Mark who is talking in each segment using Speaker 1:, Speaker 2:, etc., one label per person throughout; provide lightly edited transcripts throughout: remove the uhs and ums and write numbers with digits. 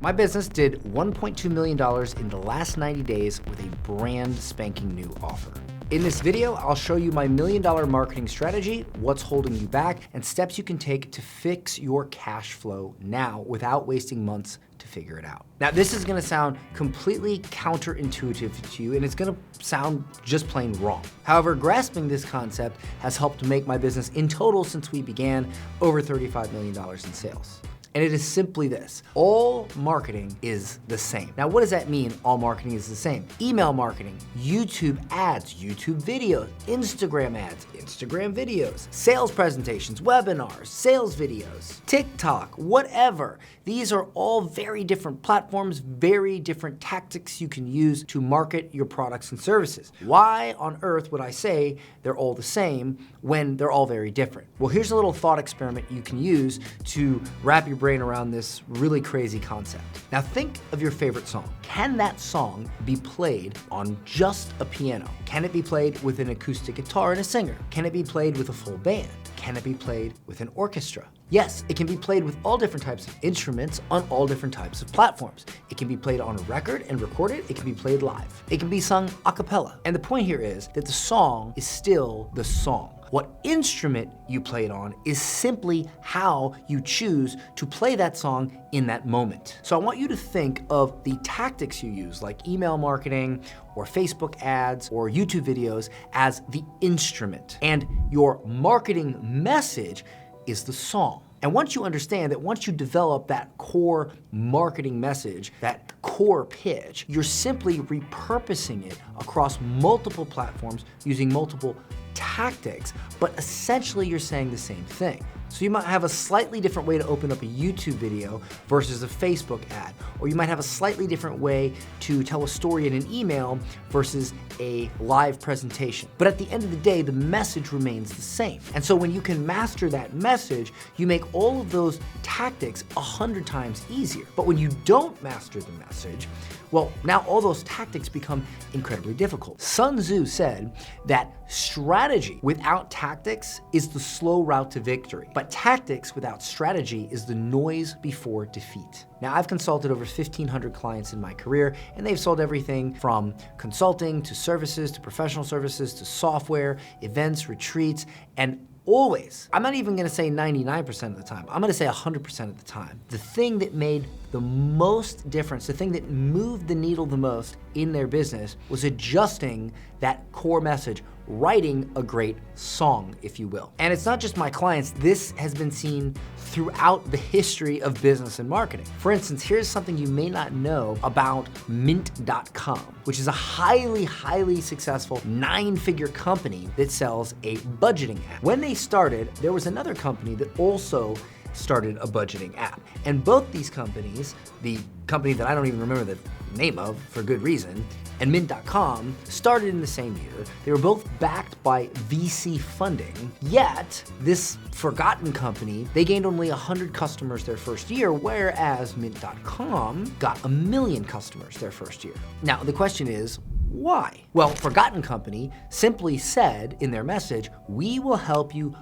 Speaker 1: My business did $1.2 million in the last 90 days with a brand spanking new offer. In this video, I'll show you my $1 million marketing strategy, what's holding you back, and steps you can take to fix your cash flow now without wasting months to figure it out. Now, this is gonna sound completely counterintuitive to you, and it's gonna sound just plain wrong. However, grasping this concept has helped make my business in total since we began over $35 million in sales. And it is simply this: all marketing is the same. Now, what does that mean, all marketing is the same? Email marketing, YouTube ads, YouTube videos, Instagram ads, Instagram videos, sales presentations, webinars, sales videos, TikTok, whatever. These are all very different platforms, very different tactics you can use to market your products and services. Why on earth would I say they're all the same when they're all very different? Well, here's a little thought experiment you can use to wrap your brain around this really crazy concept. Now think of your favorite song. Can that song be played on just a piano? Can it be played with an acoustic guitar and a singer? Can it be played with a full band? Can it be played with an orchestra? Yes, it can be played with all different types of instruments on all different types of platforms. It can be played on a record and recorded. It can be played live. It can be sung a cappella. And the point here is that the song is still the song. What instrument you play it on is simply how you choose to play that song in that moment. So I want you to think of the tactics you use, like email marketing or Facebook ads or YouTube videos, as the instrument. And your marketing message is the song. And once you understand that, once you develop that core marketing message, that core pitch, you're simply repurposing it across multiple platforms using multiple tactics, but essentially you're saying the same thing. So you might have a slightly different way to open up a YouTube video versus a Facebook ad, or you might have a slightly different way to tell a story in an email versus a live presentation. But at the end of the day, the message remains the same. And so when you can master that message, you make all of those tactics 100 times easier. But when you don't master the message, well, now all those tactics become incredibly difficult. Sun Tzu said that strategy without tactics is the slow route to victory, but tactics without strategy is the noise before defeat. Now, I've consulted over 1,500 clients in my career, and they've sold everything from consulting to services to professional services to software, events, retreats, and always, I'm not even gonna say 99% of the time, I'm gonna say 100% of the time, the thing that made the most difference, the thing that moved the needle the most in their business was adjusting that core message, writing a great song, if you will. And it's not just my clients, this has been seen throughout the history of business and marketing. For instance, here's something you may not know about Mint.com, which is a highly successful 9-figure company that sells a budgeting app. When they started, there was another company that also started a budgeting app. And both these companies, the company that I don't even remember the name of for good reason, and Mint.com, started in the same year. They were both backed by VC funding, yet this forgotten company, they gained only 100 customers their first year, whereas Mint.com got 1 million customers their first year. Now, the question is, why? Well, Forgotten Company simply said in their message, we will help you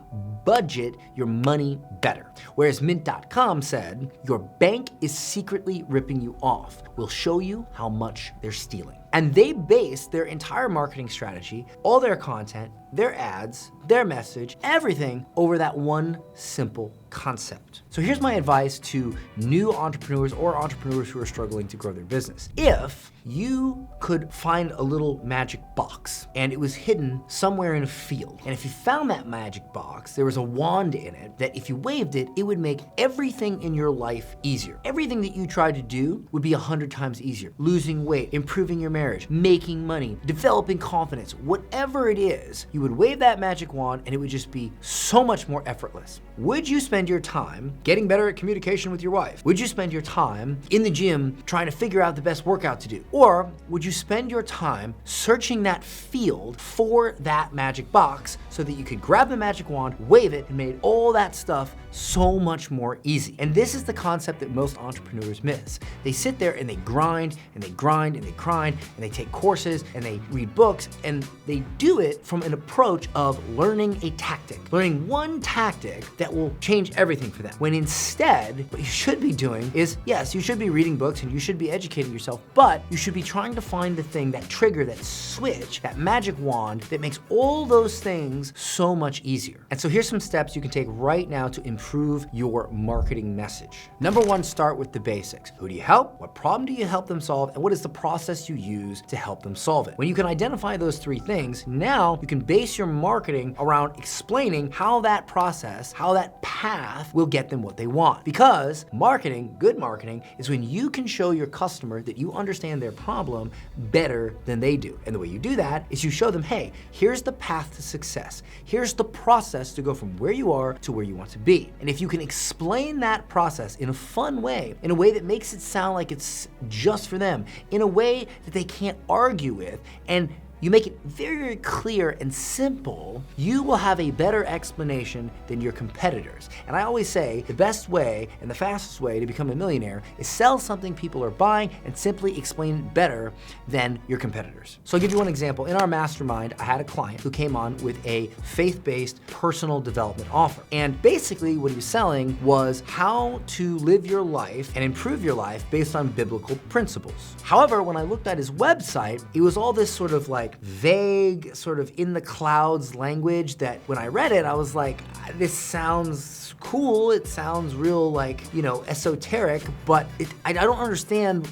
Speaker 1: budget your money better. Whereas Mint.com said, your bank is secretly ripping you off. We'll show you how much they're stealing. And they based their entire marketing strategy, all their content, their ads, their message, everything over that one simple concept. So here's my advice to new entrepreneurs or entrepreneurs who are struggling to grow their business. If you could find a little magic box and it was hidden somewhere in a field, and if you found that magic box, there was a wand in it that if you waved it, it would make everything in your life easier. Everything that you tried to do would be 100 times easier. Losing weight, improving your marriage, making money, developing confidence, whatever it is, you would wave that magic wand and it would just be so much more effortless. Would you spend your time getting better at communication with your wife? Would you spend your time in the gym trying to figure out the best workout to do? Or would you spend your time searching that field for that magic box so that you could grab the magic wand, wave it, and made all that stuff so much more easy? And this is the concept that most entrepreneurs miss. They sit there and they grind and they grind and they grind and they take courses and they read books, and they do it from an approach of learning a tactic, learning one tactic that will change everything for them. When instead, what you should be doing is, yes, you should be reading books and you should be educating yourself, but you should be trying to find the thing, that trigger, that switch, that magic wand that makes all those things so much easier. And so here's some steps you can take right now to improve your marketing message. Number one, start with the basics. Who do you help? What problem do you help them solve? And what is the process you use to help them solve it? When you can identify those three things, now you can base your marketing around explaining how that process, how that path will get them what they want. Because marketing, good marketing, is when you can show your customer that you understand their problem better than they do. And the way you do that is you show them, hey, here's the path to success. Here's the process to go from where you are to where you want to be. And if you can explain that process in a fun way, in a way that makes it sound like it's just for them, in a way that they can't argue with, and you make it very, very clear and simple, you will have a better explanation than your competitors. And I always say the best way and the fastest way to become a millionaire is sell something people are buying and simply explain it better than your competitors. So I'll give you one example. In our mastermind, I had a client who came on with a faith-based personal development offer. And basically what he was selling was how to live your life and improve your life based on biblical principles. However, when I looked at his website, it was all this sort of like vague, sort of in the clouds language that when I read it, I was like, this sounds cool. It sounds real like, you know, esoteric, but I don't understand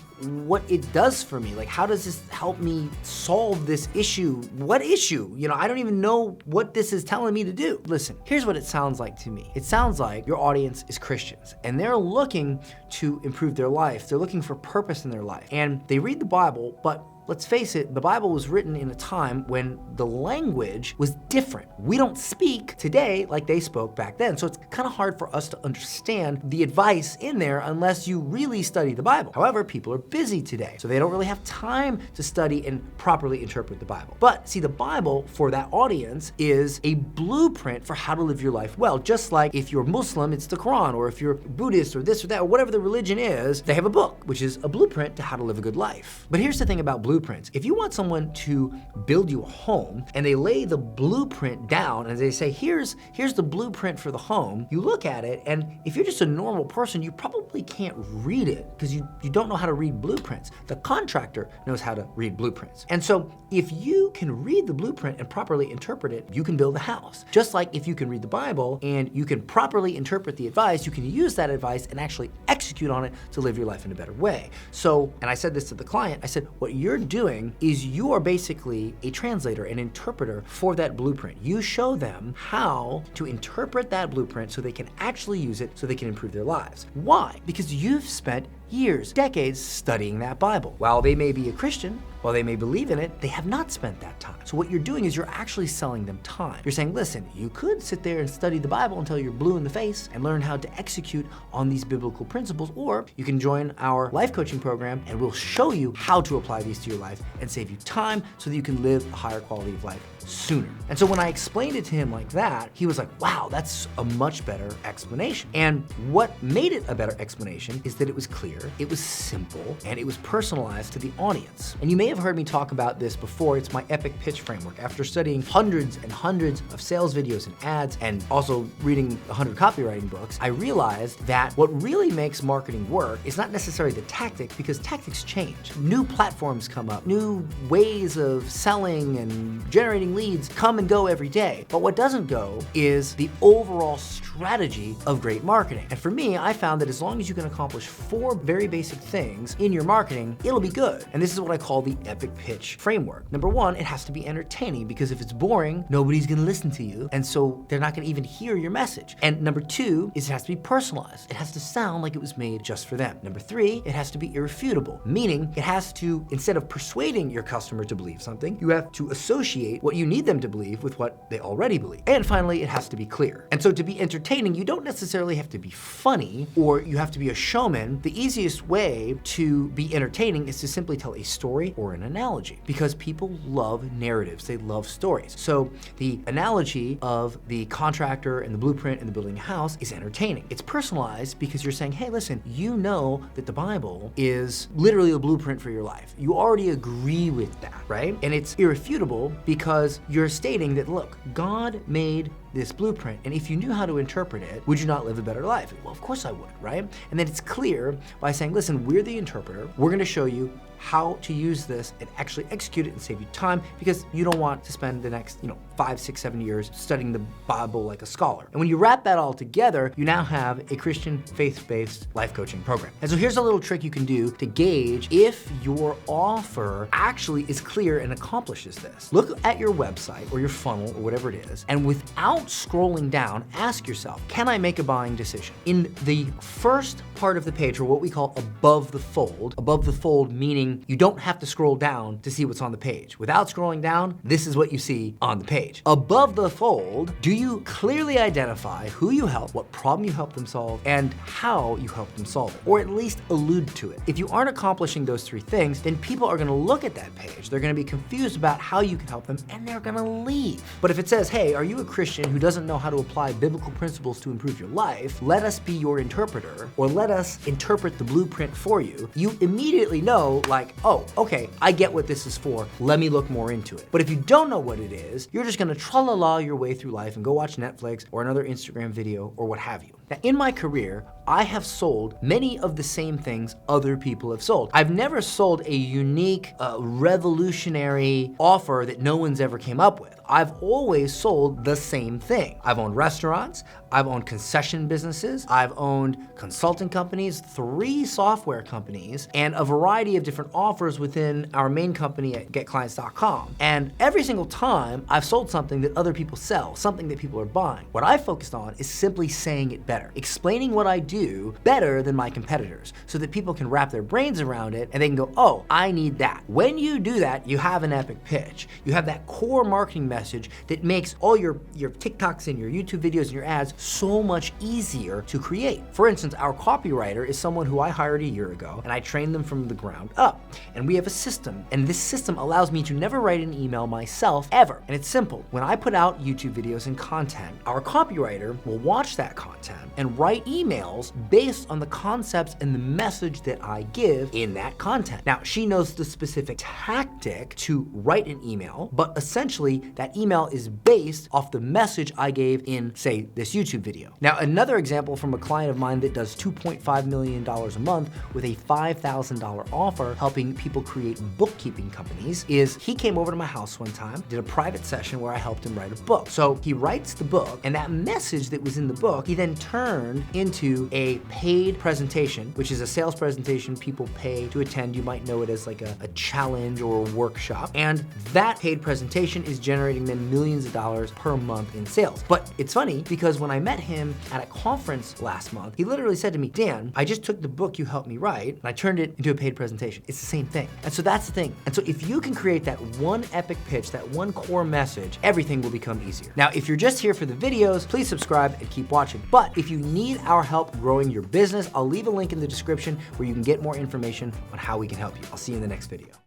Speaker 1: what it does for me. Like, how does this help me solve this issue? What issue? You know, I don't even know what this is telling me to do. Listen, here's what it sounds like to me. It sounds like your audience is Christians and they're looking to improve their life. They're looking for purpose in their life. And they read the Bible, but let's face it, the Bible was written in a time when the language was different. We don't speak today like they spoke back then, so it's kind of hard for us to understand the advice in there unless you really study the Bible. However, people are busy today, so they don't really have time to study and properly interpret the Bible. But see, the Bible for that audience is a blueprint for how to live your life well. Just like if you're Muslim, it's the Quran, or if you're Buddhist or this or that, or whatever the religion is, they have a book, which is a blueprint to how to live a good life. But here's the thing about blueprints. If you want someone to build you a home and they lay the blueprint down and they say, here's the blueprint for the home, you look at it, and if you're just a normal person, you probably can't read it because you don't know how to read blueprints. The contractor knows how to read blueprints. And so if you can read the blueprint and properly interpret it, you can build a house. Just like if you can read the Bible and you can properly interpret the advice, you can use that advice and actually execute on it to live your life in a better way. So, and I said this to the client, I said, what you're doing is you are basically a translator, an interpreter for that blueprint. You show them how to interpret that blueprint so they can actually use it so they can improve their lives. Why? Because you've spent years, decades studying that Bible. While they may be a Christian, while they may believe in it, they have not spent that time. So what you're doing is you're actually selling them time. You're saying, listen, you could sit there and study the Bible until you're blue in the face and learn how to execute on these biblical principles, or you can join our life coaching program and we'll show you how to apply these to your life and save you time so that you can live a higher quality of life sooner. And so when I explained it to him like that, he was like, wow, that's a much better explanation. And what made it a better explanation is that it was clear, it was simple, and it was personalized to the audience. And you may have heard me talk about this before. It's my epic pitch framework. After studying hundreds and hundreds of sales videos and ads, and also reading 100 copywriting books, I realized that what really makes marketing work is not necessarily the tactic, because tactics change. New platforms come up, new ways of selling and generating leads come and go every day. But what doesn't go is the overall strategy of great marketing. And for me, I found that as long as you can accomplish 4 very basic things in your marketing, it'll be good. And this is what I call the epic pitch framework. Number 1, it has to be entertaining, because if it's boring, nobody's gonna listen to you, and so they're not gonna even hear your message. And number 2 is it has to be personalized. It has to sound like it was made just for them. Number 3, it has to be irrefutable, meaning it has to, instead of persuading your customer to believe something, you have to associate what you need them to believe with what they already believe. And finally, it has to be clear. And so to be entertaining, you don't necessarily have to be funny or you have to be a showman. The easiest easiest way to be entertaining is to simply tell a story or an analogy, because people love narratives, they love stories. So the analogy of the contractor and the blueprint and the building a house is entertaining. It's personalized because you're saying, hey, listen, you know that the Bible is literally a blueprint for your life. You already agree with that, right? And it's irrefutable because you're stating that, look, God made this blueprint, and if you knew how to interpret it, would you not live a better life? Well, of course I would, right? And then it's clear by saying, listen, we're the interpreter. We're gonna show you how to use this and actually execute it and save you time, because you don't want to spend the next 5, 6, 7 years studying the Bible like a scholar. And when you wrap that all together, you now have a Christian faith-based life coaching program. And so here's a little trick you can do to gauge if your offer actually is clear and accomplishes this. Look at your website or your funnel or whatever it is, and without scrolling down, ask yourself, can I make a buying decision? In the first part of the page, or what we call above the fold meaning you don't have to scroll down to see what's on the page. Without scrolling down, this is what you see on the page. Above the fold, do you clearly identify who you help, what problem you help them solve, and how you help them solve it, or at least allude to it? If you aren't accomplishing those three things, then people are gonna look at that page, they're gonna be confused about how you can help them, and they're gonna leave. But if it says, hey, are you a Christian who doesn't know how to apply biblical principles to improve your life? Let us be your interpreter, or let us interpret the blueprint for you. You immediately know, like, oh, okay, I get what this is for. Let me look more into it. But if you don't know what it is, you're just gonna tra-la-la your way through life and go watch Netflix or another Instagram video or what have you. Now, in my career, I have sold many of the same things other people have sold. I've never sold a unique, revolutionary offer that no one's ever came up with. I've always sold the same thing. I've owned restaurants, I've owned concession businesses, I've owned consulting companies, 3 software companies, and a variety of different offers within our main company at 𝐃𝐚𝐧.com. And every single time, I've sold something that other people sell, something that people are buying. What I focused on is simply saying it better, explaining what I do better than my competitors, so that people can wrap their brains around it and they can go, oh, I need that. When you do that, you have an epic pitch. You have that core marketing message that makes all your TikToks and your YouTube videos and your ads so much easier to create. For instance, our copywriter is someone who I hired a year ago, and I trained them from the ground up. And we have a system, and this system allows me to never write an email myself, ever. And it's simple. When I put out YouTube videos and content, our copywriter will watch that content and write emails based on the concepts and the message that I give in that content. Now, she knows the specific tactic to write an email, but essentially that email is based off the message I gave in, say, this YouTube video. Now, another example from a client of mine that does $2.5 million a month with a $5,000 offer helping people create bookkeeping companies is he came over to my house one time, did a private session where I helped him write a book. So he writes the book, and that message that was in the book, he then turned into a paid presentation, which is a sales presentation people pay to attend. You might know it as like a challenge or a workshop. And that paid presentation is generating them millions of dollars per month in sales. But it's funny because when I met him at a conference last month, he literally said to me, Dan, I just took the book you helped me write and I turned it into a paid presentation. It's the same thing. And so that's the thing. And so if you can create that one epic pitch, that one core message, everything will become easier. Now, if you're just here for the videos, please subscribe and keep watching. But if you need our help growing your business, I'll leave a link in the description where you can get more information on how we can help you. I'll see you in the next video.